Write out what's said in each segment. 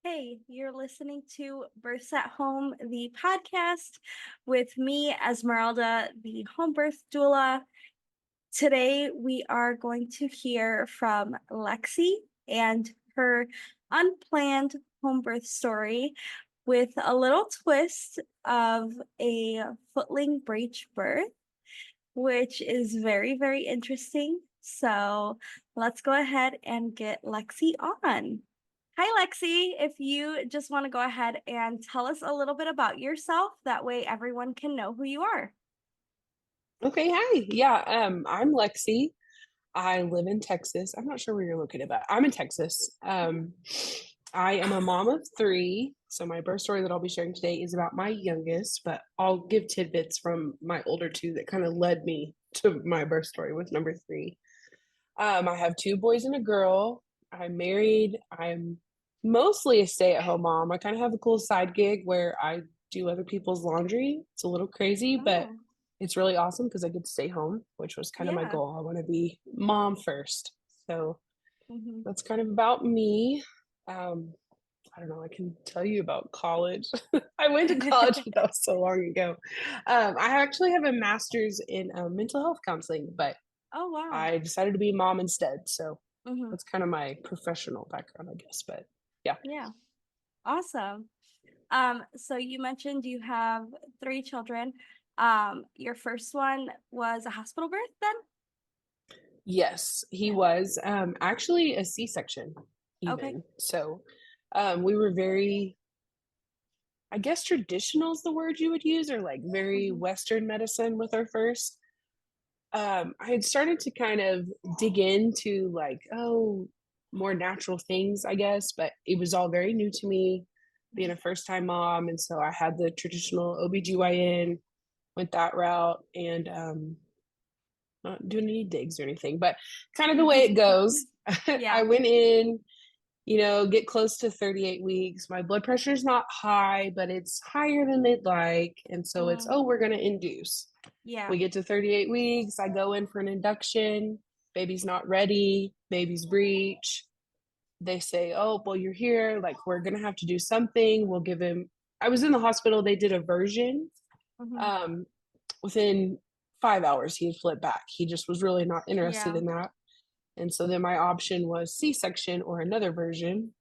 Hey, you're listening to Births at Home, the podcast with me, Esmeralda, the home birth doula. Today, we are going to hear from Lexie and her unplanned home birth story with a little twist of a Footling Breech birth, which is very, very interesting. So let's go ahead and get Lexie on. Hi, Lexie. If you just want to go ahead and tell us a little bit about yourself, that way everyone can know who you are. Okay, hi. Yeah, I'm Lexie. I live in Texas. I'm not sure where you're located, but I'm in Texas. I am a mom of three. So my birth story that I'll be sharing today is about my youngest, but I'll give tidbits from my older two that kind of led me to my birth story with number three. I have two boys and a girl. I'm married. I'm mostly a stay-at-home mom. I kind of have a cool side gig where I do other people's laundry. It's a little crazy, but Oh, it's really awesome because I get to stay home, which was kind of my yeah. goal. I want to be mom first. So Hmm. that's kind of about me. Um, I don't know. I can tell you about college. I went to college, but that was so long ago. I actually have a master's in mental health counseling, but Oh, wow. I decided to be a mom instead. So Hmm. that's kind of my professional background, I guess. But yeah. Yeah. Awesome. So you mentioned you have three children. Your first one was a hospital birth then? Yes, he Yeah. was actually a C-section Okay. even. So we were very, I guess traditional is the word you would use, or like very Hmm. Western medicine with our first. I had started to kind of dig into like, oh, more natural things, I guess, but it was all very new to me being a first time mom. And so I had the traditional OBGYN, went that route, and not doing any digs or anything, but kind of the way it goes. I Yeah. went in, get close to 38 weeks. My blood pressure is not high, but it's higher than they'd like. And so it's, Mm, oh, we're going to induce. yeah. We get to 38 weeks. I go in for an induction. Baby's not ready. Baby's breech. They say, oh, well, you're here. Like, we're going to have to do something. We'll give him. I was in the hospital. They did a version. Hmm. Um, Within 5 hours, he had flipped back. He just was really not interested Yeah. in that. And so then my option was C-section or another version.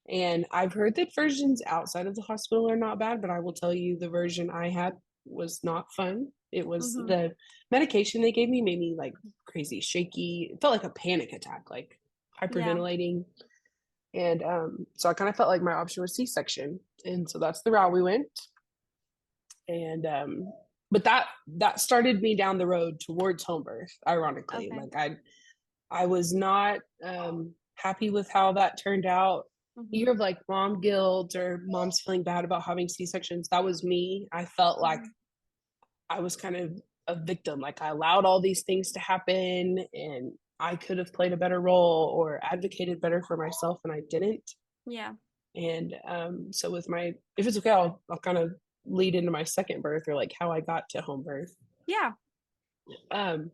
And I've heard that versions outside of the hospital are not bad, but I will tell you the version I had was not fun. It was Hmm. the medication they gave me made me like crazy, shaky. It felt like a panic attack, like Yeah. hyperventilating. And so I kind of felt like my option was C-section. And so that's the route we went. And but that started me down the road towards home birth, ironically. Okay. Like I was not happy with how that turned out. You Hmm. hear of like mom guilt or moms feeling bad about having C-sections. That was me. I felt like Hmm. I was kind of a victim. Like I allowed all these things to happen and I could have played a better role or advocated better for myself and I didn't. Yeah. And so with my, if it's okay, I'll kind of lead into my second birth or like how I got to home birth. Yeah. Um,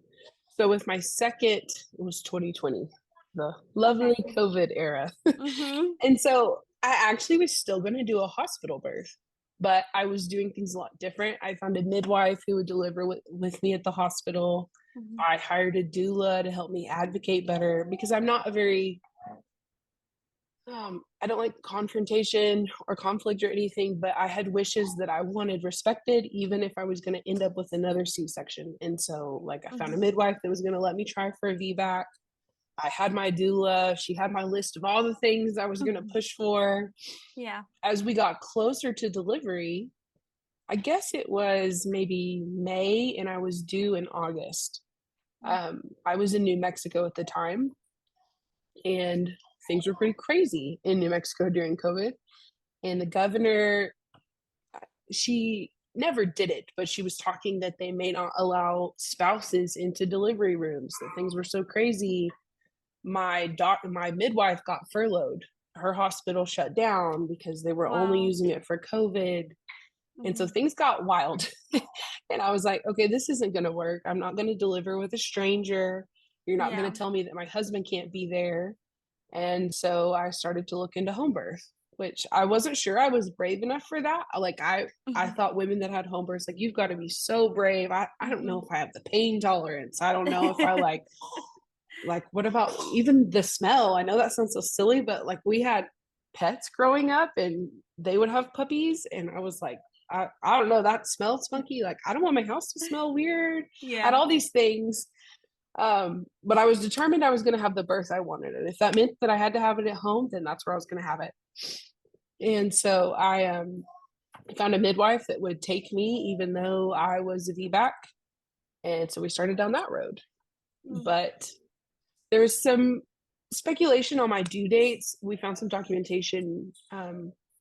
so with my second, it was 2020, the lovely Okay. COVID era. Hmm. And so I actually was still going to do a hospital birth, but I was doing things a lot different. I found a midwife who would deliver with me at the hospital. Hmm. I hired a doula to help me advocate better because I'm not a very I don't like confrontation or conflict or anything, but I had wishes that I wanted respected, even if I was going to end up with another C-section. And so, like, I found a Hmm. midwife that was going to let me try for a VBAC. I had my doula. She had my list of all the things I was going to push for. Yeah. As we got closer to delivery, I guess it was maybe May, and I was due in August. I was in New Mexico at the time, and things were pretty crazy in New Mexico during COVID. And the governor, she never did it, but she was talking that they may not allow spouses into delivery rooms, that things were so crazy. My midwife got furloughed. Her hospital shut down because they were only Wow. using it for COVID. And so Hmm. things got wild. And I was like, okay, this isn't going to work. I'm not going to deliver with a stranger. You're not going Yeah. to tell me that my husband can't be there. And so I started to look into home birth. which I wasn't sure I was brave enough for that. Like I Mhm. thought women that had home births, like, you've got to be so brave. I don't know Mhm. if I have the pain tolerance. I don't know if I like what about even the smell? I know that sounds so silly, but like we had pets growing up and they would have puppies and I was like, I don't know, that smells funky. Like I don't want my house to smell weird. I had Yeah. all these things. But I was determined I was going to have the birth I wanted. And if that meant that I had to have it at home, then that's where I was going to have it. And so I found a midwife that would take me, even though I was a VBAC. And so we started down that road. Mm. But there's some speculation on my due dates. We found some documentation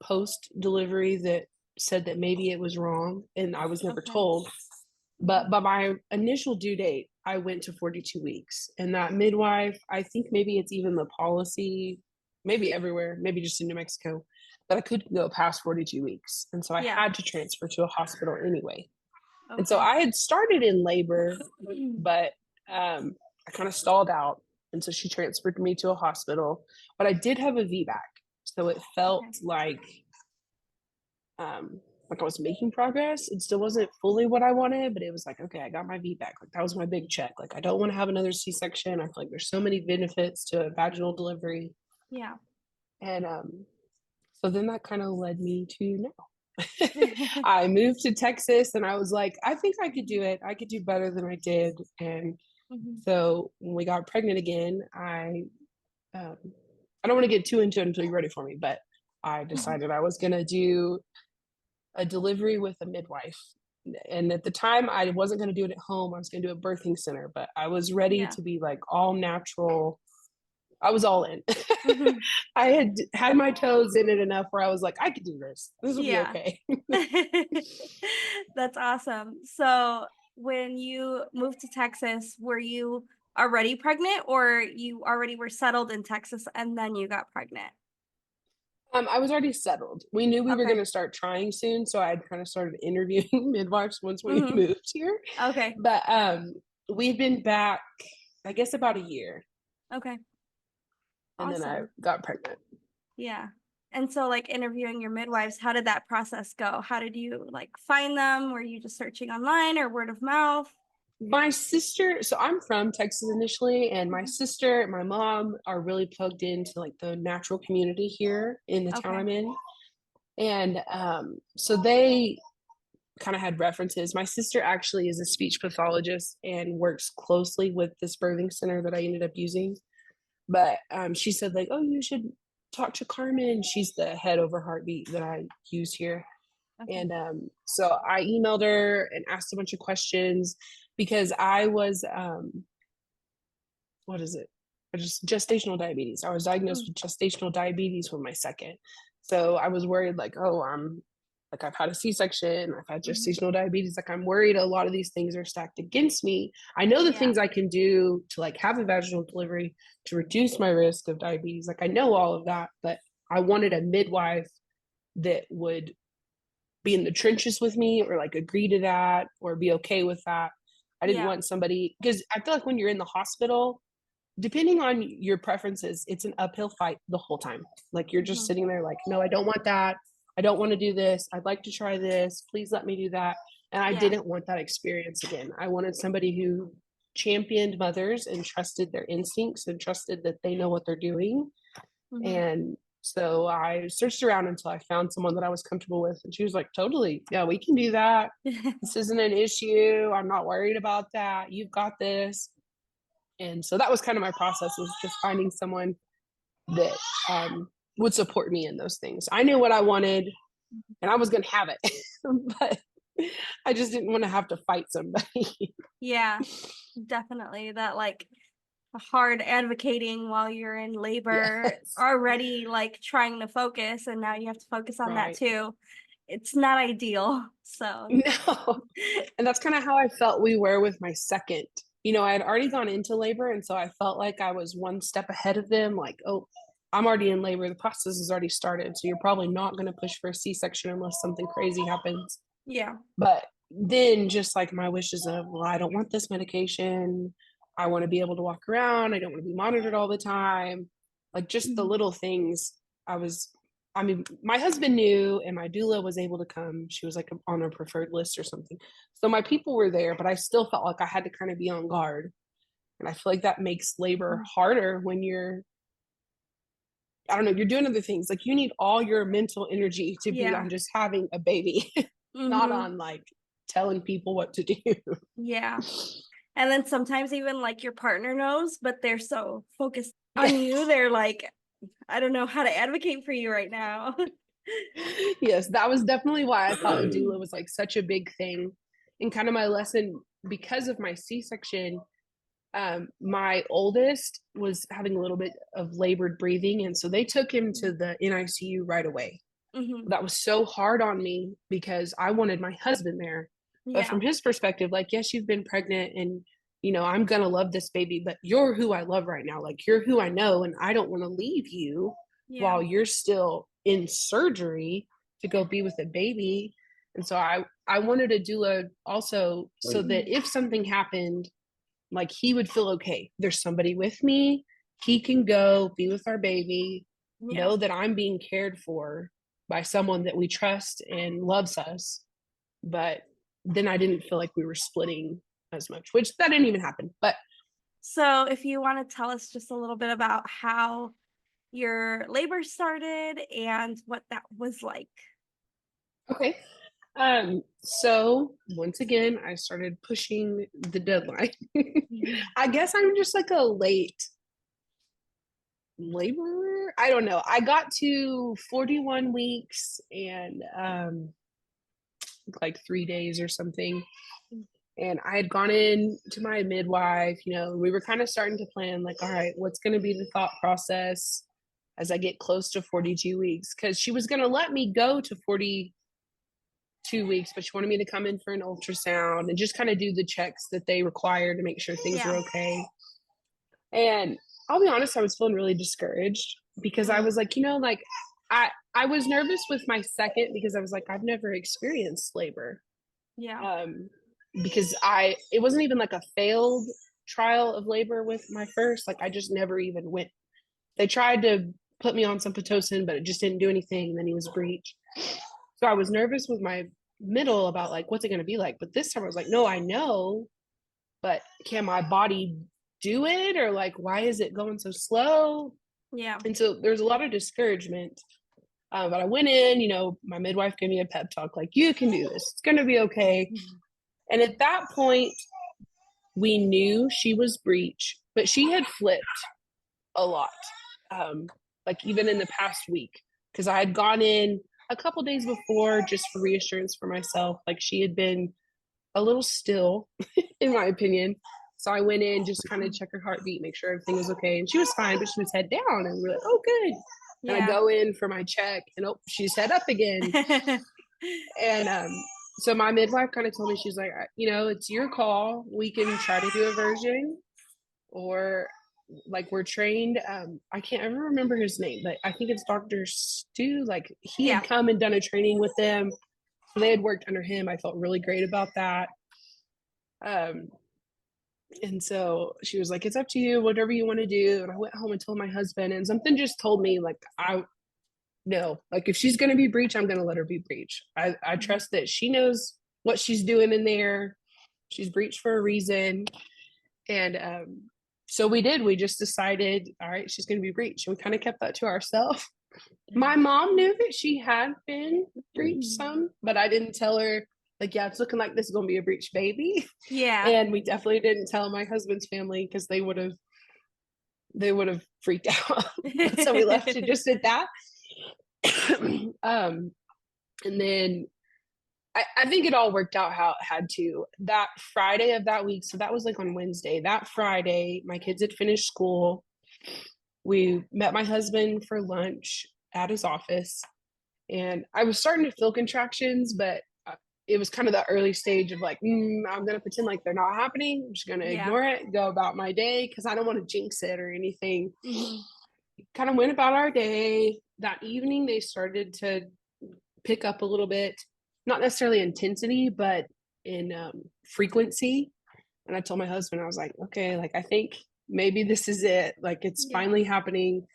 post delivery that said that maybe it was wrong, and I was never Okay. told. But Mhm. by my initial due date, I went to 42 weeks. And that midwife, I think maybe it's even the policy, maybe everywhere, maybe just in New Mexico, that I couldn't go past 42 weeks. And so I Yeah. had to transfer to a hospital anyway. And so Okay. I had started in labor, Mm. but I kind of stalled out. And so she transferred me to a hospital. But I did have a VBAC. So it felt Okay. like I was making progress. It still wasn't fully what I wanted, but it was like, okay, I got my VBAC. Like that was my big check. Like I don't want to have another C-section. I feel like there's so many benefits to a vaginal delivery. Yeah. And so then that kind of led me to now. I moved to Texas and I was like, I think I could do it. I could do better than I did. And Mhm. so when we got pregnant again, um, I don't want to get too into it until you're ready for me, but I Mhm. decided I was going to do a delivery with a midwife. And at the time, I wasn't going to do it at home. I was going to do a birthing center, but I was ready Yeah. to be like all natural. I was all in. Mhm. I had my toes in it enough where I was like, I could do this. This will be Yeah. okay. That's awesome. So, when you moved to Texas, were you already pregnant or you already were settled in Texas and then you got pregnant? I was already settled. We knew we were going Okay. to start trying soon, so I'd kind of started interviewing midwives once we Mhm. moved here. Okay. But we've been back, I guess, about a year, Okay. and then I Awesome. got pregnant. Yeah. And so, like, interviewing your midwives, how did that process go? How did you, like, find them? Were you just searching online or word of mouth? My sister, so I'm from Texas initially, and my Mhm. sister and my mom are really plugged into like the natural community here in the town Okay. I'm in. And so they kind of had references. My sister actually is a speech pathologist and works closely with this birthing center that I ended up using. But she said, like, oh, you should talk to Carmen. She's the head over Heartbeat that I use here. Okay. And so I emailed her and asked a bunch of questions because I was, what is it? Just gestational diabetes. I was diagnosed Mm. with gestational diabetes with my second. So I was worried, like, oh, I've had a C-section, I've had Mhm. gestational diabetes. Like, I'm worried a lot of these things are stacked against me. I know the Yeah. things I can do to like have a vaginal delivery to reduce my risk of diabetes. Like, I know all of that, but I wanted a midwife that would be in the trenches with me or like agree to that or be okay with that. I didn't Yeah. want somebody because I feel like when you're in the hospital, depending on your preferences, it's an uphill fight the whole time. Like you're just Mhm. sitting there like, no, I don't want that. I don't want to do this. I'd like to try this. Please let me do that. And I Yeah. didn't want that experience again. I wanted somebody who championed mothers and trusted their instincts and trusted that they know what they're doing. Mhm. And so I searched around until I found someone that I was comfortable with. And she was like, totally, yeah, we can do that. This isn't an issue. I'm not worried about that. You've got this. And so that was kind of my process, was just finding someone that would support me in those things. I knew what I wanted and I was going to have it, but I just didn't want to have to fight somebody. Yeah. Definitely. That, like, hard advocating while you're in labor, Yes. already, like, trying to focus, and now you have to focus on that Right. too. It's not ideal. So, No. And that's kind of how I felt we were with my second. You know, I had already gone into labor. And so I felt like I was one step ahead of them. Like, oh, I'm already in labor. The process has already started. So you're probably not going to push for a C-section unless something crazy happens. yeah. But then just like my wishes of, well, I don't want this medication. I want to be able to walk around. I don't want to be monitored all the time. Like just the Mhm. little things. I was I mean, my husband knew, and my doula was able to come. She was like on a preferred list or something. So my people were there, but I still felt like I had to kind of be on guard. And I feel like that makes labor harder when you're, I don't know, you're doing other things. Like you need all your mental energy to be Yeah. on just having a baby, not Mm-hmm. on like telling people what to do. Yeah. And then sometimes even like your partner knows, but they're so focused Yeah. on you, they're like, I don't know how to advocate for you right now. Yes, that was definitely why I thought a doula was like such a big thing. And kind of my lesson because of my C-section, my oldest was having a little bit of labored breathing. And so they took him to the NICU right away. Mm-hmm. That was so hard on me because I wanted my husband there. But Yeah. from his perspective, like, yes, you've been pregnant and, you know, I'm going to love this baby, but you're who I love right now. Like, you're who I know. And I don't want to leave you Yeah. while you're still in surgery to go be with a baby. And so I wanted a doula also so that if something happened, like he would feel okay. There's somebody with me. He can go be with our baby, Yeah. know that I'm being cared for by someone that we trust and loves us. But then I didn't feel like we were splitting as much, which that didn't even happen. But So if you want to tell us just a little bit about how your labor started and what that was like. okay. So once again, I started pushing the deadline. I guess I'm just like a late laborer. I don't know. I got to 41 weeks and like 3 days or something. And I had gone in to my midwife, you know, we were kind of starting to plan like, all right, what's going to be the thought process as I get close to 42 weeks? Because she was going to let me go to 42 weeks, but she wanted me to come in for an ultrasound and just kind of do the checks that they require to make sure things were okay. And I'll be honest, I was feeling really discouraged because I was like, you know, like I was nervous with my second because I was like, I've never experienced labor. Yeah. Because it wasn't even like a failed trial of labor with my first. Like I just never even went. They tried to put me on some pitocin, but it just didn't do anything. And then he was breech. So I was nervous with my middle about like what's it going to be like. But this time I was like, no, I know, but can my body do it? Or like why is it going so slow? Yeah. And so there's a lot of discouragement. But I went in, you know, my midwife gave me a pep talk, like, you can do this. It's going to be okay. And at that point, we knew she was breech, but she had flipped a lot, like even in the past week, because I had gone in a couple days before just for reassurance for myself. Like she had been a little still, in my opinion. So I went in just kind of check her heartbeat, make sure everything was okay. And she was fine, but she was head down. And we are like, oh, good. And I go in for my check and oh, she's head up again. And so my midwife kind of told me, she's like, you know, it's your call. We can try to do a version or like we're trained. I can't ever remember his name, but I think it's Dr. Stu. Like he had come and done a training with them. So they had worked under him. I felt really great about that. And so she was like, it's up to you, whatever you want to do. And I went home and told my husband, and something just told me like, no, like if she's going to be breech, I'm going to let her be breech. I trust that she knows what she's doing in there. She's breech for a reason. And so we did. We just decided, all right, she's going to be breech. And we kind of kept that to ourselves. My mom knew that she had been breech some, but I didn't tell her, like, yeah, it's looking like this is going to be a breech baby. Yeah. And we definitely didn't tell my husband's family because they would have freaked out. So we left it just at that. And then I think it all worked out how it had to. That Friday of that week, so that was like on Wednesday. That Friday, my kids had finished school. We met my husband for lunch at his office, and I was starting to feel contractions, but it was kind of the early stage of like, I'm going to pretend like they're not happening. I'm just going to ignore it, go about my day because I don't want to jinx it or anything. Kind of went about our day. That evening, they started to pick up a little bit, not necessarily intensity, but in frequency. And I told my husband, I was like, okay, like I think maybe this is it. Like it's finally happening.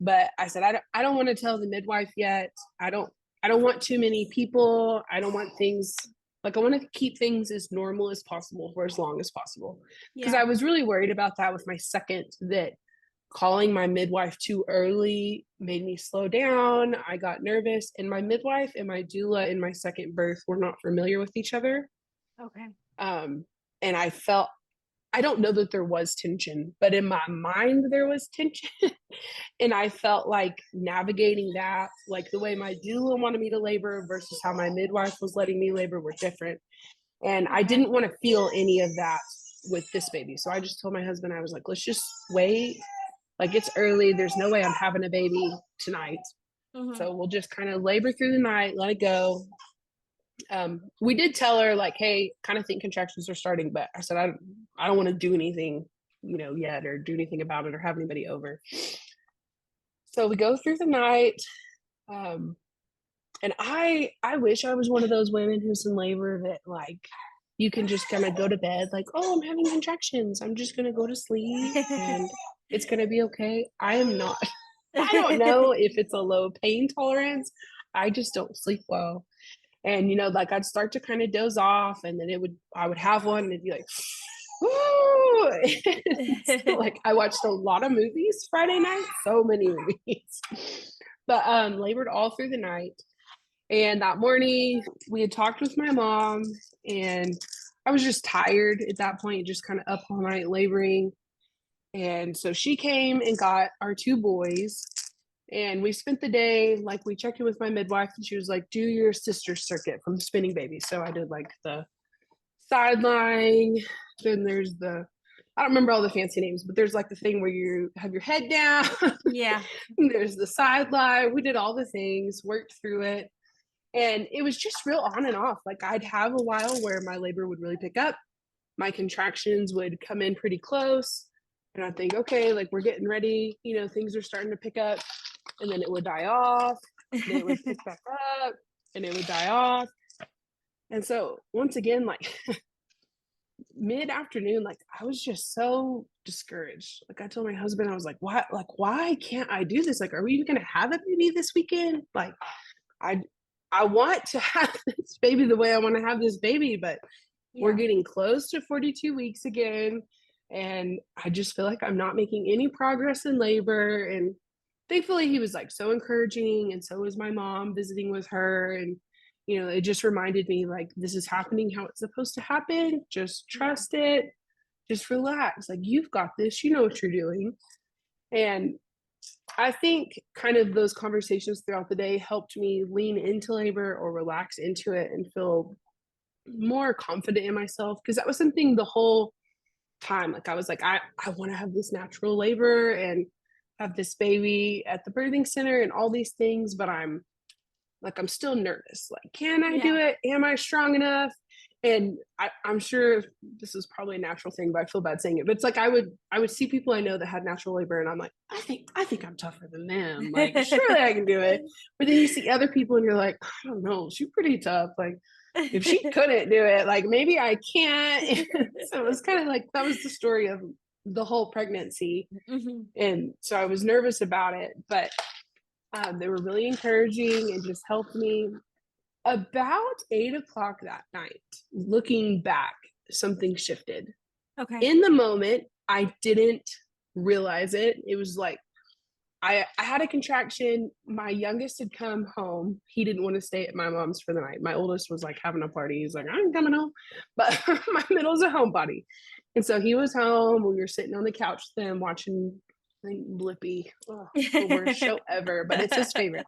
But I said, I don't want to tell the midwife yet. I don't want too many people. I don't want things like, I want to keep things as normal as possible for as long as possible. Because Yeah. I was really worried about that with my second, that calling my midwife too early made me slow down. I got nervous, and my midwife and my doula in my second birth were not familiar with each other. Okay. And I don't know that there was tension, but in my mind there was tension. And I felt like navigating that, like the way my doula wanted me to labor versus how my midwife was letting me labor, were different. And I Okay. didn't want to feel any of that with this baby. So I just told my husband, I was like, let's just wait. Like, it's early. There's no way I'm having a baby tonight. Mm-hmm. So we'll just kind of labor through the night, let it go. We did tell her, like, hey, kind of think contractions are starting, but I said, I don't want to do anything, yet, or do anything about it or have anybody over. So we go through the night. And I wish I was one of those women who's in labor that, like, you can just kind of go to bed like, oh, I'm having contractions, I'm just gonna go to sleep and it's gonna be okay. I am not. I don't know if it's a low pain tolerance. I just don't sleep well. And like, I'd start to kind of doze off, and then I would have one, and it'd be like, woo! So, like, I watched a lot of movies Friday night, so many movies. But labored all through the night. And that morning we had talked with my mom, and I was just tired at that point, just kind of up all night laboring. And so she came and got our two boys, and we spent the day, like, we checked in with my midwife, and she was like, do your sister circuit from spinning babies. So I did, like, the sideline. Then there's I don't remember all the fancy names, but there's, like, the thing where you have your head down. Yeah. There's the sideline. We did all the things, worked through it. And it was just real on and off. Like, I'd have a while where my labor would really pick up. My contractions would come in pretty close. And I'd think, okay, like, we're getting ready. Things are starting to pick up. And then it would die off. Then it would pick back up. And it would die off. And so once again, like, mid-afternoon, like, I was just so discouraged. Like, I told my husband, I was like, why can't I do this? Like, are we even gonna have a baby this weekend? Like, I want to have this baby the way I want to have this baby, but we're getting close to 42 weeks again. And I just feel like I'm not making any progress in labor. And thankfully he was, like, so encouraging. And so was my mom visiting with her. And, it just reminded me, like, this is happening how it's supposed to happen. Just trust it. Just relax. Like, you've got this, you know what you're doing. And I think kind of those conversations throughout the day helped me lean into labor or relax into it and feel more confident in myself. Because that was something the whole time. Like, I was like, I want to have this natural labor and have this baby at the birthing center and all these things, but I'm still nervous. Like, can I do it? Am I strong enough? And I'm sure this is probably a natural thing, but I feel bad saying it. But it's like, I would see people I know that had natural labor, and I'm like, I think I'm tougher than them. Like, surely I can do it. But then you see other people, and you're like, I don't know, she's pretty tough. Like, if she couldn't do it, like, maybe I can't. So it was kind of like, that was the story of the whole pregnancy. Mm-hmm. And so I was nervous about it, but they were really encouraging and just helped me. About 8 o'clock that night, looking back, something shifted. Okay. In the moment, I didn't realize it. It was like, I had a contraction. My youngest had come home. He didn't want to stay at my mom's for the night. My oldest was, like, having a party. He's like, I'm coming home. But my middle's a homebody. And so he was home. We were sitting on the couch with him watching, I think, Blippi. Oh, the worst show ever, but it's his favorite.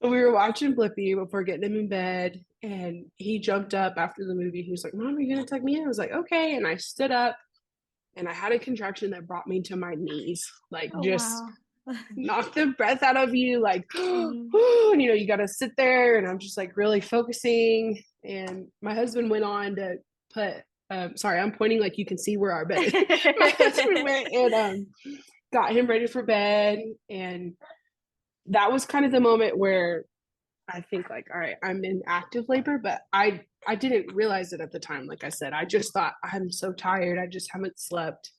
So we were watching Blippi before getting him in bed, and he jumped up after the movie. He was like, Mom, are you gonna tuck me in? I was like, okay. And I stood up, and I had a contraction that brought me to my knees, like, Oh, just wow. knock the breath out of you, like, Mhm. and, you got to sit there. And I'm just, like, really focusing. And my husband went on to put, sorry, I'm pointing like you can see where our bed is. My husband went and got him ready for bed. And that was kind of the moment where I think, like, all right, I'm in active labor, but I didn't realize it at the time. Like I said, I just thought, I'm so tired. I just haven't slept.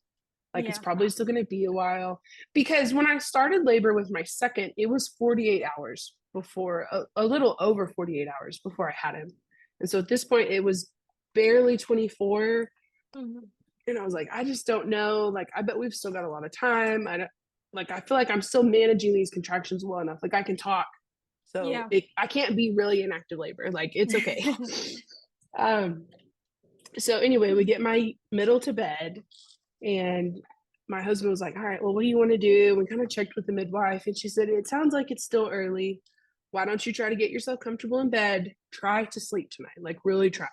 Like, it's Yeah. probably still going to be a while. Because when I started labor with my second, it was 48 hours before, a little over 48 hours before I had him. And so at this point, it was barely 24. Mhm. And I was like, I just don't know. Like, I bet we've still got a lot of time. I feel like I'm still managing these contractions well enough. Like, I can talk. So Yeah. I can't be really in active labor. Like, it's okay. um, so anyway, we get my middle to bed, and my husband was like, all right, well, what do you want to do? We kind of checked with the midwife, and she said, it sounds like it's still early. Why don't you try to get yourself comfortable in bed? Try to sleep tonight. Like, really try.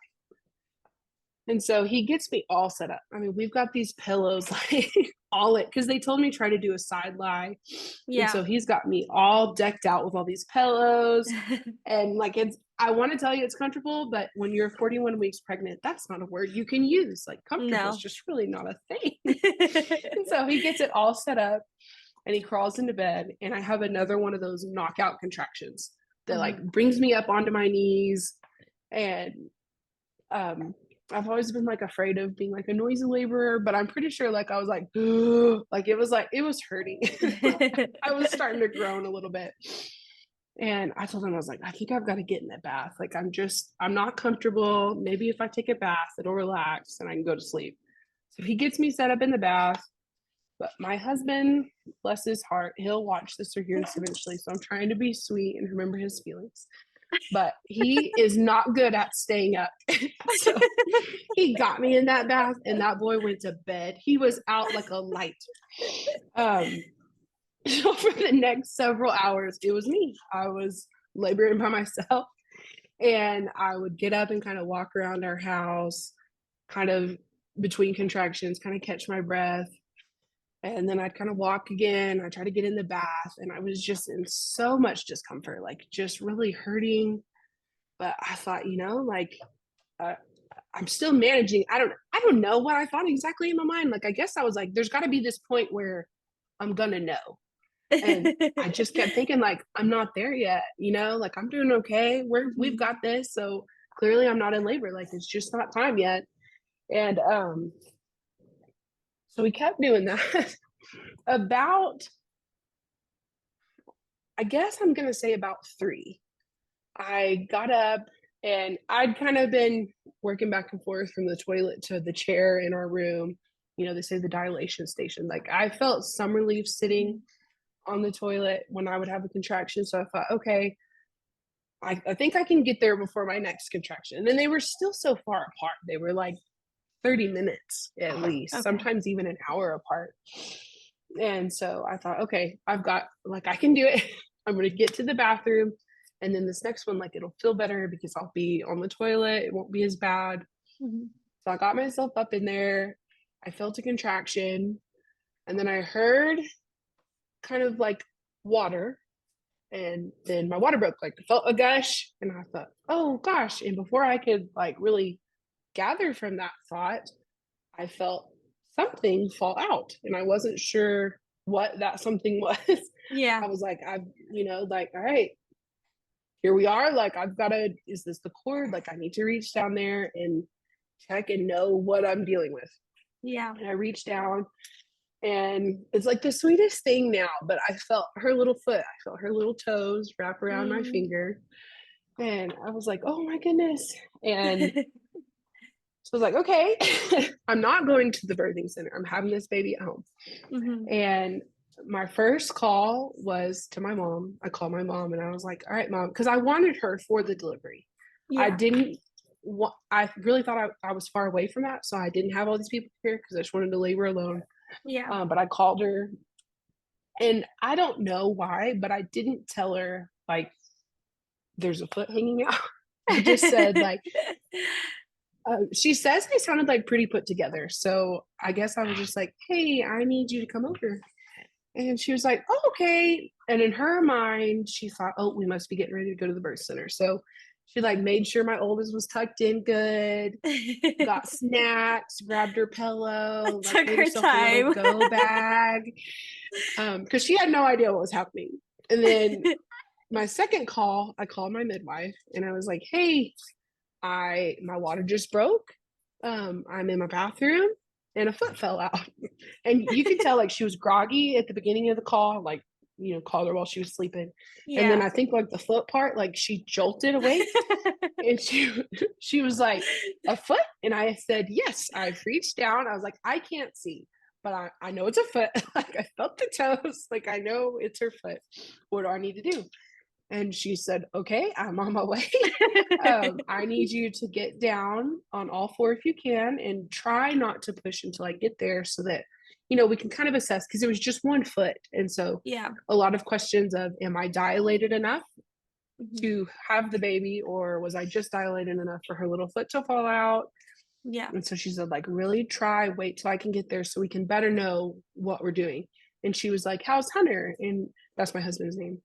And so he gets me all set up. I mean, we've got these pillows, like all it, because they told me try to do a side lie. And Yeah. so he's got me all decked out with all these pillows. And like, I want to tell you it's comfortable, but when you're 41 weeks pregnant, that's not a word you can use. Like, comfortable is No. just really not a thing. And so he gets it all set up, and he crawls into bed, and I have another one of those knockout contractions that like brings me up onto my knees. And um I've always been like afraid of being like a noisy laborer, but I'm pretty sure like I was like like it was hurting. I was starting to groan a little bit. And I told him, I was like, I think I've got to get in that bath. Like, I'm not comfortable. Maybe if I take a bath, it'll relax and I can go to sleep. So he gets me set up in the bath. But my husband, bless his heart, he'll watch this or hear this eventually. So I'm trying to be sweet and remember his feelings. But he is not good at staying up. So he got me in that bath, and that boy went to bed. He was out like a light. So for the next several hours, it was me. I was laboring by myself, and I would get up and kind of walk around our house, kind of between contractions, kind of catch my breath. And then I'd kind of walk again. I try to get in the bath, and I was just in so much discomfort, like just really hurting. But I thought, like, uh, I'm still managing. I don't know what I thought exactly in my mind. Like, I guess I was like, there's got to be this point where I'm gonna know. And I just kept thinking, like, I'm not there yet. Like, I'm doing okay. We've got this. So clearly, I'm not in labor. Like, it's just not time yet. And so we kept doing that. About, I guess I'm gonna say about 3. I got up, and I'd kind of been working back and forth from the toilet to the chair in our room. They say the dilation station. Like, I felt some relief sitting on the toilet when I would have a contraction. So I thought, okay, I think I can get there before my next contraction. And then they were still so far apart. They were like 30 minutes at least, sometimes even an hour apart. And so I thought, okay, I've got, like, I can do it. I'm going to get to the bathroom. And then this next one, like, it'll feel better because I'll be on the toilet. It won't be as bad. So I got myself up in there. I felt a contraction. And then I heard kind of like water. And then my water broke, like, felt a gush. And I thought, oh gosh. And before I could like really gather from that thought, I felt something fall out. And I wasn't sure what that something was. Yeah. I was like, like, all right, here we are. Like, is this the cord? Like, I need to reach down there and check and know what I'm dealing with. Yeah. And I reached down, and it's like the sweetest thing now, but I felt her little foot, I felt her little toes wrap around my finger. And I was like, oh my goodness. And so I was like, okay, I'm not going to the birthing center. I'm having this baby at home. And my first call was to my mom. I called my mom, and I was like, all right, mom, because I wanted her for the delivery. I really thought I was far away from that. So I didn't have all these people here because I just wanted to labor alone. Yeah. But I called her, and I don't know why, but I didn't tell her like there's a foot hanging out. I just said like, she says I sounded like pretty put together. So I guess I was just like, hey, I need you to come over. And she was like, oh, okay. And in her mind, she thought, oh, we must be getting ready to go to the birth center. So she like made sure my oldest was tucked in good, got snacks, grabbed her pillow, like Took made her herself a little time. go bag. Because she had no idea what was happening. And then my second call, I called my midwife, and I was like, hey, my water just broke. I'm in my bathroom. and a foot fell out. And you could tell like she was groggy at the beginning of the call, like, called her while she was sleeping. And then Yeah. I think like the foot part, like she jolted awake and she was like, a foot? And I said, yes. I've reached down. I was like, I can't see, but I know it's a foot. Like I felt the toes. Like I know it's her foot. What do I need to do? And she said, okay, I'm on my way. I need you to get down on all four if you can and try not to push until I get there so that, we can kind of assess because it was just 1 foot. And so Yeah. a lot of questions of, am I dilated enough Mhm. to have the baby, or was I just dilated enough for her little foot to fall out? Yeah. And so she said, like, really wait till I can get there so we can better know what we're doing. And she was like, how's Hunter? And that's my husband's name.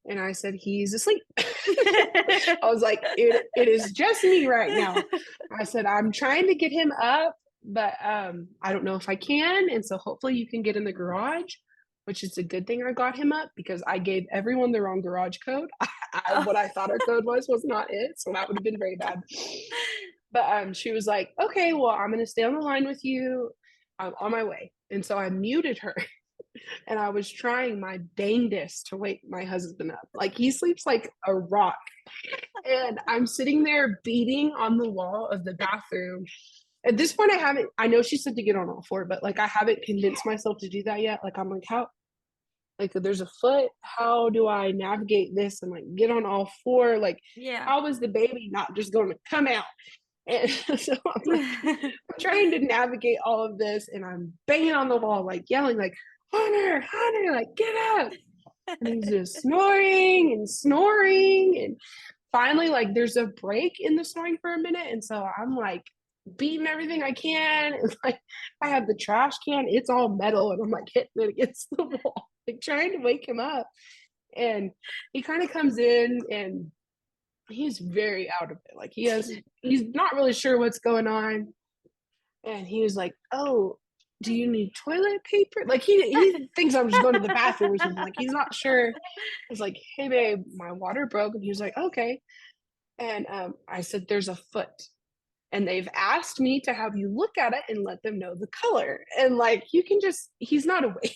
And I said, he's asleep. I was like, it is just me right now. I said, I'm trying to get him up, but I don't know if I can. And so hopefully you can get in the garage, which is a good thing I got him up because I gave everyone the wrong garage code. What I thought our code was not it. So that would have been very bad. But she was like, okay, well, I'm going to stay on the line with you. I'm on my way. And so I muted her and I was trying my dangest to wake my husband up. Like he sleeps like a rock. And I'm sitting there beating on the wall of the bathroom. At this point, I know she said to get on all four, but like I haven't convinced myself to do that yet. Like I'm like, how, like there's a foot, how do I navigate this and like get on all four? Like, Yeah. how is the baby not just going to come out? And so I'm like trying to navigate all of this and I'm banging on the wall, like yelling, like, Hunter, Hunter, like get up. And he's just snoring and snoring. And finally, like there's a break in the snoring for a minute. And so I'm like beating everything I can. And like I have the trash can, it's all metal, and I'm like hitting it against the wall, like trying to wake him up. And he kind of comes in and he's very out of it. Like he's not really sure what's going on. And he was like, oh, do you need toilet paper? Like he thinks I'm just going to the bathroom or something. Like he's not sure. I was like, hey babe, my water broke. And he was like, okay. And I said, there's a foot. And they've asked me to have you look at it and let them know the color. And like you can just, he's not awake.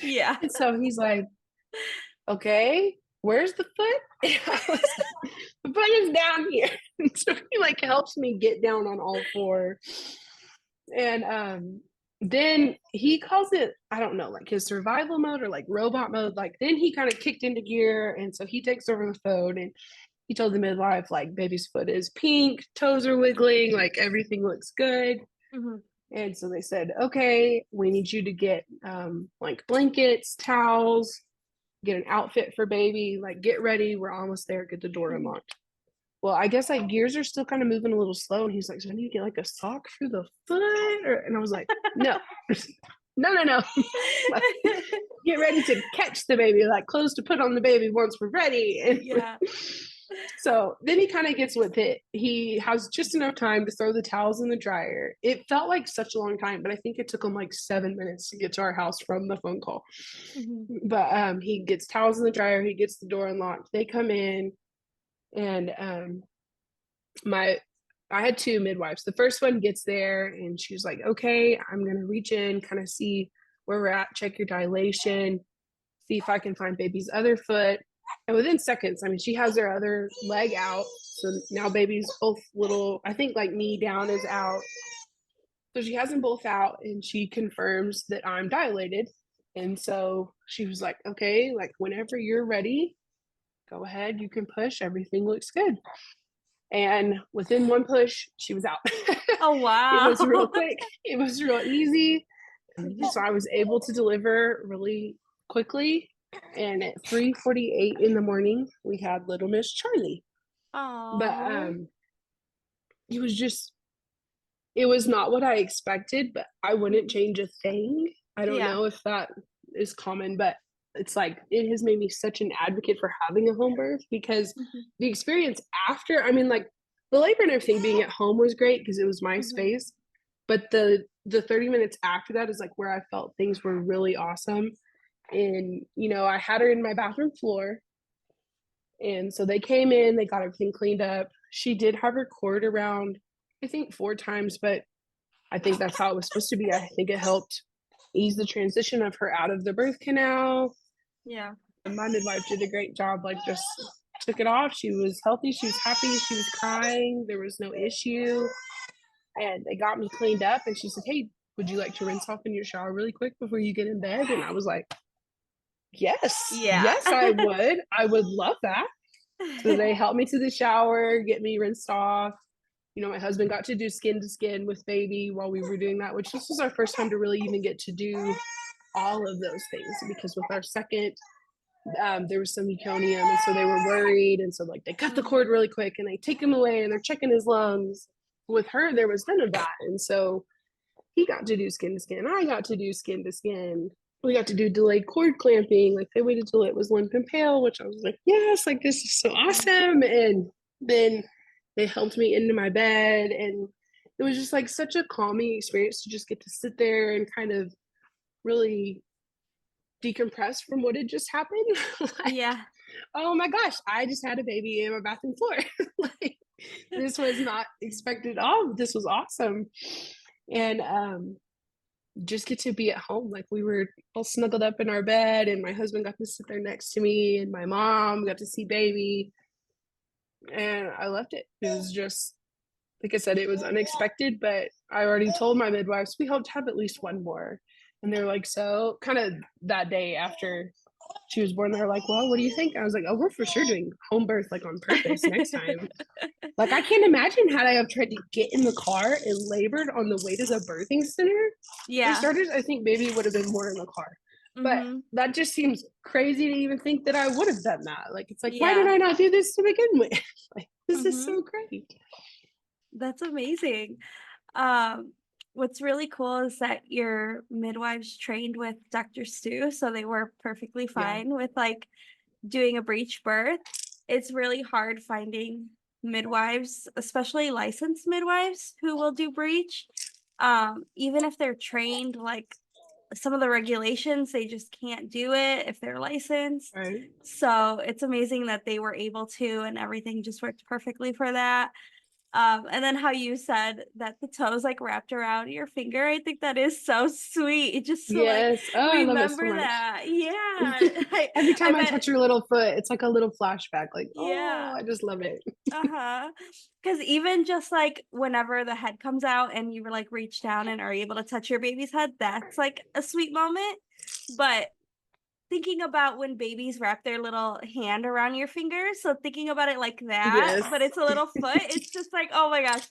Yeah. And so he's like, okay, where's the foot? And I was like, the foot is down here. And so he like helps me get down on all four. And then he calls it, I don't know, like his survival mode or like robot mode. Like then he kind of kicked into gear. And so he takes over the phone and he told the midwife, like, baby's foot is pink, toes are wiggling, like everything looks good. Mm-hmm. And so they said, okay, we need you to get like blankets, towels, get an outfit for baby, like get ready. We're almost there. Get the door unlocked. Well, I guess like gears are still kind of moving a little slow. And he's like, so I need to get like a sock for the foot. And I was like, no, no. Like, get ready to catch the baby, like clothes to put on the baby once we're ready. And Yeah. so then he kind of gets with it. He has just enough time to throw the towels in the dryer. It felt like such a long time, but I think it took him like 7 minutes to get to our house from the phone call. Mm-hmm. But he gets towels in the dryer. He gets the door unlocked. They come in, and I had 2 midwives. The first one gets there, and she was like, "Okay, I'm gonna reach in, kind of see where we're at, check your dilation, see if I can find baby's other foot." And within seconds, I mean, she has her other leg out. So now baby's both little, I think like knee down is out. So she has them both out and she confirms that I'm dilated. And so she was like, okay, like whenever you're ready, go ahead, you can push. Everything looks good. And within one push, she was out. Oh, It wow. was real quick. It was real easy. So I was able to deliver really quickly. And at 3:48 in the morning, we had little Miss Charlie. But Oh. it was just, it was not what I expected, but I wouldn't change a thing. I don't Yeah. know if that is common, but it's like it has made me such an advocate for having a home birth because Mm-hmm. the experience after, I mean, like the labor and everything being at home was great because it was my Mm-hmm. space, but the 30 minutes after that is like where I felt things were really awesome. And I had her in my bathroom floor, and so they came in, they got everything cleaned up. She did have her cord around, I think 4 times, but I think that's how it was supposed to be. I think it helped ease the transition of her out of the birth canal. Yeah. And my midwife did a great job, like just took it off. She was healthy, she was happy, she was crying, there was no issue. And they got me cleaned up and she said, "Hey, would you like to rinse off in your shower really quick before you get in bed?" And I was like, yes, Yeah. yes, I would. I would love that. So they helped me to the shower, get me rinsed off. You know, my husband got to do skin to skin with baby while we were doing that, which this was our first time to really even get to do all of those things, because with our second, there was some meconium, and so they were worried, and so like they cut the cord really quick and they take him away and they're checking his lungs. With her, there was none of that, and so he got to do skin to skin. I got to do skin to skin. We got to do delayed cord clamping. Like they waited till it was limp and pale, which I was like, yes, like this is so awesome. And then they helped me into my bed, and it was just like such a calming experience to just get to sit there and kind of really decompress from what had just happened. Like, Yeah. oh my gosh, I just had a baby in my bathroom floor. Like this was not expected at all. This was awesome. And just get to be at home. Like we were all snuggled up in our bed, and my husband got to sit there next to me, and my mom got to see baby. And I loved it. It was just, like I said, it was unexpected, but I already told my midwives we hope to have at least one more. And they're like, so kind of that day after she was born, they're like, well, what do you think? I was like, oh, we're for sure doing home birth like on purpose next time. Like I can't imagine had I have tried to get in the car and labored on the way to the birthing center. For Yeah. starters, I think baby would have been more in the car. But Mm-hmm. that just seems crazy to even think that I would have done that. Like it's like, why did Yeah. I not do this to begin with? Like this is Mm-hmm. so great. That's amazing. Um, what's really cool is that your midwives trained with Dr. Stu, so they were perfectly Yeah. fine with like doing a breech birth. It's really hard finding midwives, especially licensed midwives who will do breech. Even if they're trained, like some of the regulations, they just can't do it if they're licensed. Right. So it's amazing that they were able to, and everything just worked perfectly for that. And then how you said that the toes like wrapped around your finger. I think that is so sweet. Just to like Yes. Oh, I love it so remember much. that. Yeah. I, Every I time I bet. touch your little foot, it's like a little flashback. Like, oh, Yeah. I just love it. Uh-huh. Because even just like whenever the head comes out and you like reach down and are able to touch your baby's head, that's like a sweet moment. But thinking about when babies wrap their little hand around your finger, so thinking about it like that, Yes. but it's a little foot, it's just like, oh my gosh,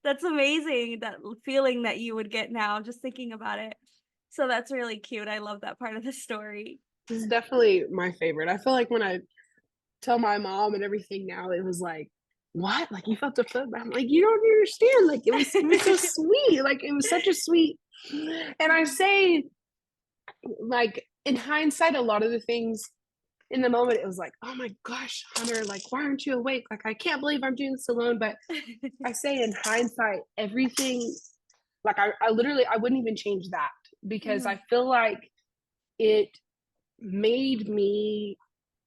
that's amazing. That feeling that you would get now just thinking about it. So that's really cute. I love that part of the story. This is definitely my favorite. I feel like when I tell my mom and everything now, it was like, what? Like you felt the foot? I'm like, you don't understand. Like it was so sweet. Like it was such a sweet. And I say, like in hindsight, a lot of the things in the moment, it was like, oh my gosh, Hunter, like why aren't you awake? Like I can't believe I'm doing this alone. But I say in hindsight, everything, like I literally I wouldn't even change that, because I Mhm. feel like it made me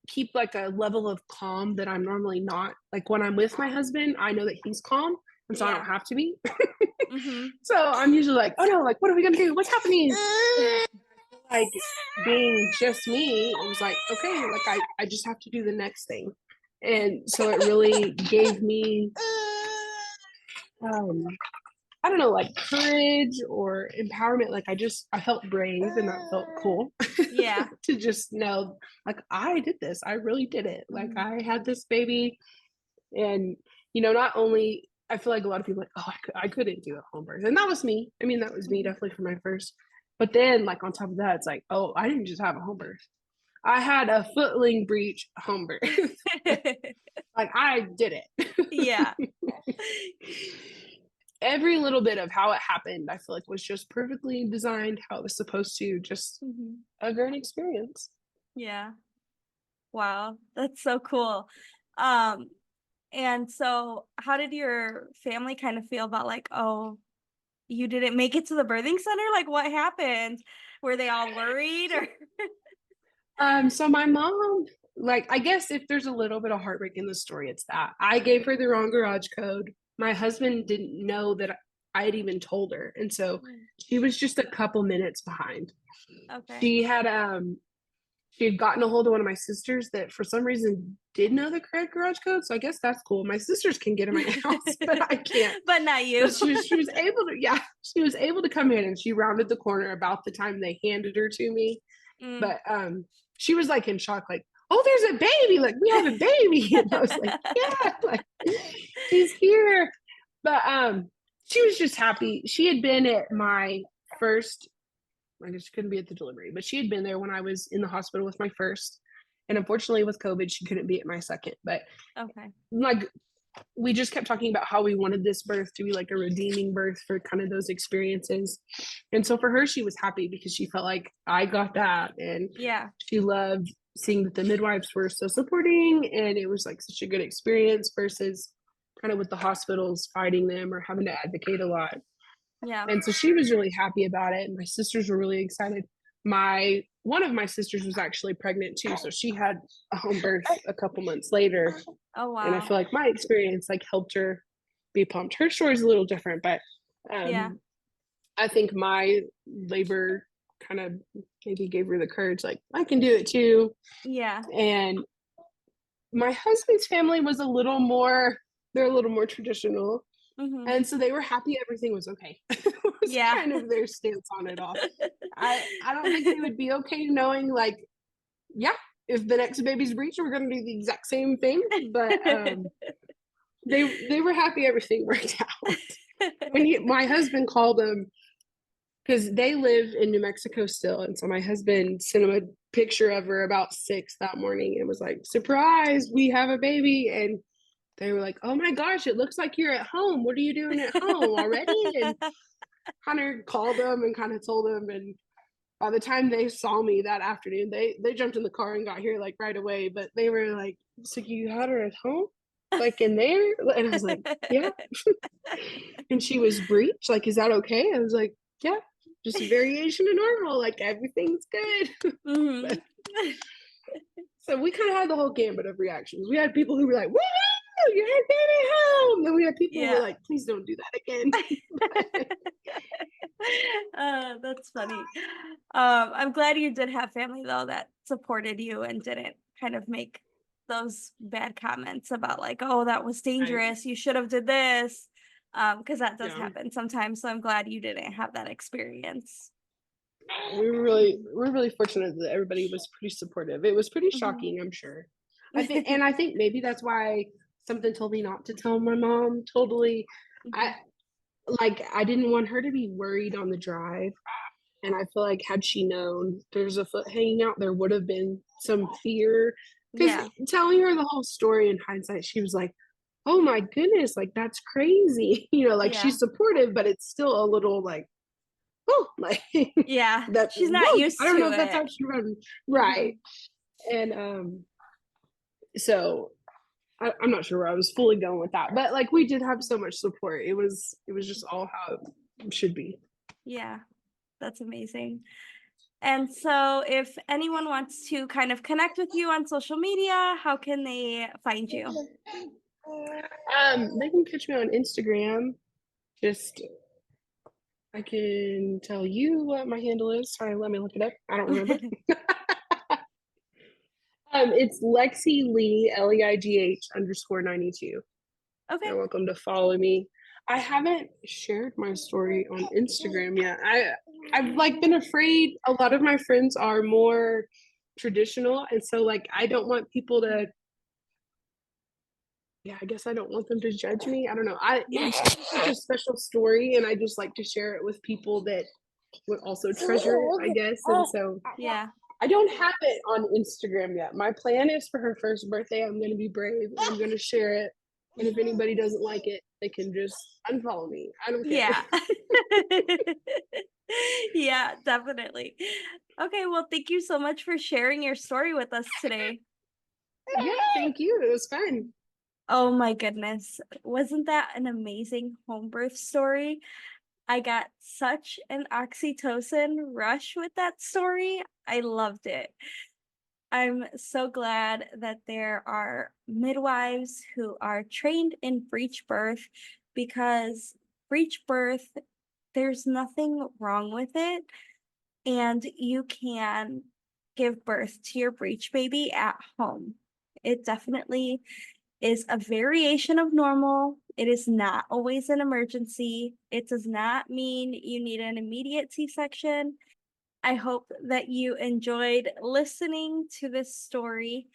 keep like a level of calm that I'm normally not. Like when I'm with my husband, I know that he's calm, and so I don't Yeah. have to be. Mhm. So I'm usually like, oh no, like what are we gonna do? What's happening? Like being just me, it was like, okay, like I just have to do the next thing. And so it really gave me um I don't know, like courage or empowerment. Like I felt brave and that felt cool Yeah. to just know, like I did this. I really did it. Like Mhm. I had this baby, and not only I feel like a lot of people like, oh, I couldn't do a home birth, and that was me. I mean, that was me Mhm. definitely for my first. But then, like on top of that, it's like, oh, I didn't just have a home birth. I had a Footling Breech home birth. Like I did Yeah. it. Every little bit of how it happened, I feel like was just perfectly designed how it was supposed to. Just Mhm. a great experience. Yeah. Wow, that's so cool. Um, and so how did your family kind of feel about like, oh, you didn't make it to the birthing center? Like what happened? Were they all worried or So my mom, like, I guess if there's a little bit of heartbreak in the story, it's that I gave her the wrong garage code. My husband didn't know that I had even told her. And so Mm. she was just a couple minutes behind. Okay. She had gotten a hold of one of my sisters that for some reason did know the correct garage code. So I guess that's cool. My sisters can get in my house, but I can't. But not you. But she was able to, yeah, she was able to come in, and she rounded the corner about the time they handed her to me. Mm. But she was like in shock, like, oh, there's a baby, like we have a baby. And I was like, yeah, like she's here. But she was just happy. She had been at my first, I guess she couldn't be at the delivery, but she had been there when I was in the hospital with my first. And unfortunately with COVID, she couldn't be at my second. But Okay. like we just kept talking about how we wanted this birth to be like a redeeming birth for kind of those experiences. And so for her, she was happy because she felt like I got that. And Yeah. she loved seeing that the midwives were so supporting, and it was like such a good experience versus kind of with the hospitals fighting them or having to advocate a lot. Yeah. And so she was really happy about it. And my sisters were really excited. One of my sisters was actually pregnant too. So she had a home birth a couple months later. Oh, And I wow. feel like my experience like helped her be pumped. Her story's a little different, but Yeah. I think my labor kind of maybe gave her the courage, like, I can do it too. Yeah. And my husband's family was they're a little more traditional. Hmm. And so they were happy everything was okay. Was Yeah. kind of their stance on it all. I don't think they would be okay knowing like, yeah, if the next baby's breech, we're gonna do the exact same thing. But they were happy everything worked out. My husband called them because they live in New Mexico still, and so my husband sent him a picture of her about 6 that morning and was like, surprise, we have a baby. And they were like, oh my gosh, it looks like you're at home. What are you doing at home already? And Hunter called them and kind of told them. And by the time they saw me that afternoon, they jumped in the car and got here like right away. But they were like, so you had her at home? Like in there? And I was like, yeah. And she was breech. Like, is that okay? I was like, yeah, just a variation of normal. Like everything's good. Hmm. But, so we kind of had the whole gambit of reactions. We had people who were like, woo, you had baby home. Then we had people who were Yeah. like, please don't do that again. That's funny. I'm glad you did have family though that supported you and didn't kind of make those bad comments about like, oh, that was Right. dangerous. You should have did this. Because that does Yeah. happen sometimes. So I'm glad you didn't have that experience. We're really fortunate that everybody was pretty supportive. It was pretty Hmm. shocking, I'm sure. I think maybe that's why something told me not to tell my mom totally. Hmm. I I didn't want her to be worried on the drive. And I feel like had she known there's a foot hanging out, there would have been some fear. Because Yeah. telling her the whole story in hindsight, she was like, oh my goodness, like that's crazy. Like Yeah. she's supportive, but it's still a little like, oh, like Yeah. that, She's not whoa, I used don't know to if that's how it. she runs. Hmm. Right. And so I'm not sure where I was fully going with that, but like we did have so much support. It was just all how it should be. Yeah. That's amazing. And so, if anyone wants to kind of connect with you on social media, how can they find you? They can catch me on Instagram. Just I can tell you what my handle is. Sorry, let me look it up. I don't remember. It's Lexie Lee Leigh_92. Okay. You're welcome to follow me. I haven't shared my story on Instagram yet. I've like been afraid. A lot of my friends are more traditional, and so like I don't want people to. Yeah, I guess I don't want them to judge me. I don't know. It's such a special story, and I just like to share it with people that would also treasure it, I guess. And so Yeah. I don't have it on Instagram yet. My plan is for her first birthday, I'm going to be brave. I'm going to share it. And if anybody doesn't like it, they can just unfollow me. I don't care. Yeah. Yeah, definitely. Okay, well, thank you so much for sharing your story with us today. Yeah, thank you. It was fun. Oh my goodness. Wasn't that an amazing home birth story? I got such an oxytocin rush with that story. I loved it. I'm so glad that there are midwives who are trained in breech birth because breech birth, there's nothing wrong with it, and you can give birth to your breech baby at home. It definitely is a variation of normal. It is not always an emergency. It does not mean you need an immediate C-section. I hope that you enjoyed listening to this story.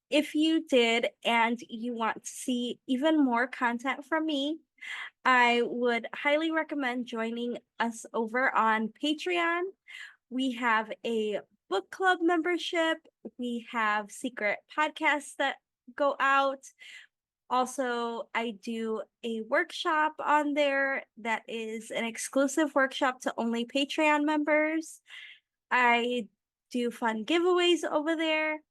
If you did and you want to see even more content from me, I would highly recommend joining us over on Patreon. We have a book club membership. We have secret podcasts that go out. Also, I do a workshop on there that is an exclusive workshop to only Patreon members. I do fun giveaways over there.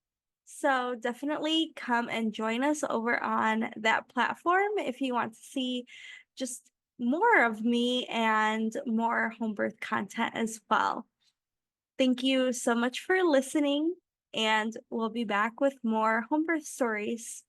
So definitely come and join us over on that platform if you want to see just more of me and more home birth content as well. Thank you so much for listening, and we'll be back with more home birth stories.